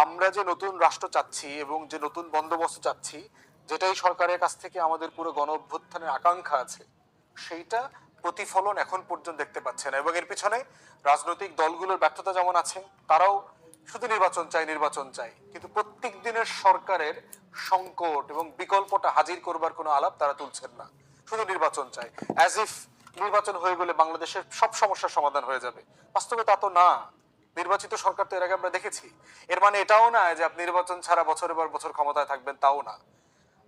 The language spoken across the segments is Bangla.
আমরা যে নতুন রাষ্ট্র চাচ্ছি এবং যে নতুন বন্দোবস্ত চাচ্ছি, যেটাই সরকারের কাছ থেকে আমাদের পুরো গণ অভ্যুত্থানের আকাঙ্ক্ষা আছে, সেইটা প্রতিফলন এখন পর্যন্ত দেখতে পাচ্ছে না। এবং এর পিছনে রাজনৈতিক দলগুলোর ব্যর্থতা যেমন আছে, তারাও শুধু নির্বাচন চাই নির্বাচন চাই, কিন্তু প্রত্যেক দিনের সরকারের সংকট এবং বিকল্পটা হাজির করবার কোনো আলাপ তারা তুলছেন না। শুধু নির্বাচন চাই, অ্যাজ ইফ নির্বাচন হয়ে গেলে বাংলাদেশের সব সমস্যার সমাধান হয়ে যাবে। বাস্তবে তা তো না। নির্বাচিত সরকার তো এর আগে আমরা দেখেছি। এর মানে এটাও না যে আপনি নির্বাচন ছাড়া বছরের পর বছর ক্ষমতায় থাকবেন, তাও না।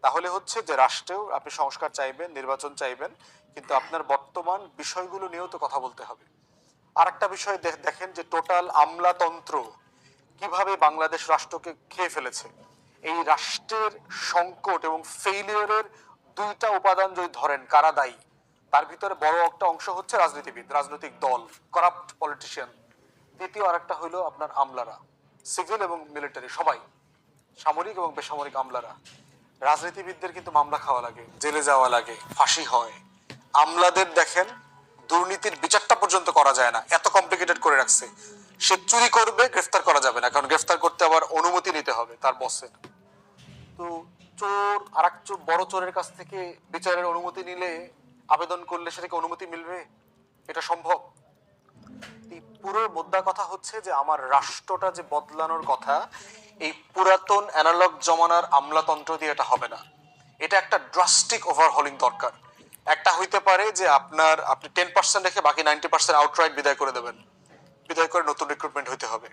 তাহলে হচ্ছে যে রাষ্ট্রেও আপনি সংস্কার চাইবেন, নির্বাচন চাইবেন, কিন্তু আপনার বর্তমান বিষয়গুলো নিয়েও তো কথা বলতে হবে। আর একটা বিষয় দেখেন যে টোটাল আমলাতন্ত্র কিভাবে বাংলাদেশ রাষ্ট্রকে খেয়ে ফেলেছে। এই রাষ্ট্রের সংকট এবং ফেইলিয়রের দুইটা উপাদান যদি ধরেন কারা দায়ী, তার ভিতরে বড় একটা অংশ হচ্ছে রাজনীতিবিদ, রাজনৈতিক দল, করাপ্ট পলিটিশিয়ান। দ্বিতীয় আরেকটা হলো আপনার আমলারা, সিভিল এবং মিলিটারি সবাই, সামরিক এবং বেসামরিক আমলারা। রাজনীতিবিদদের কিন্তু মামলা খাওয়া লাগে, জেলে যাওয়া লাগে, ফাঁসি হয়। আমলাদের দেখেন দুর্নীতির বিচারটা পর্যন্ত করা যায় না, এত কমপ্লিকেটেড করে রাখছে। সে চুরি করবে, গ্রেফতার করা যাবে না, কারণ গ্রেফতার করতে আবার অনুমতি নিতে হবে তার বসের। তো চোর আর এক চোর, বড় চোরের কাছ থেকে বিচারের অনুমতি নিলে, আবেদন করলে সেটাকে অনুমতি মিলবে? এটা সম্ভব? এই পুরো মোদ্দা কথা হচ্ছে যে আমার রাষ্ট্রটা যে বদলানোর কথা, এই পুরাতন অ্যানালগ জমানার আমলাতন্ত্র দিয়ে এটা হবে না। এটা একটা ড্রাস্টিক ওভারহলিং দরকার। একটা হইতে পারে যে আপনি 10% রেখে বাকি 90% আউটরাইট বিদায় করে দেবেন, বিদায় করে নতুন রিক্রুটমেন্ট হইতে হবে।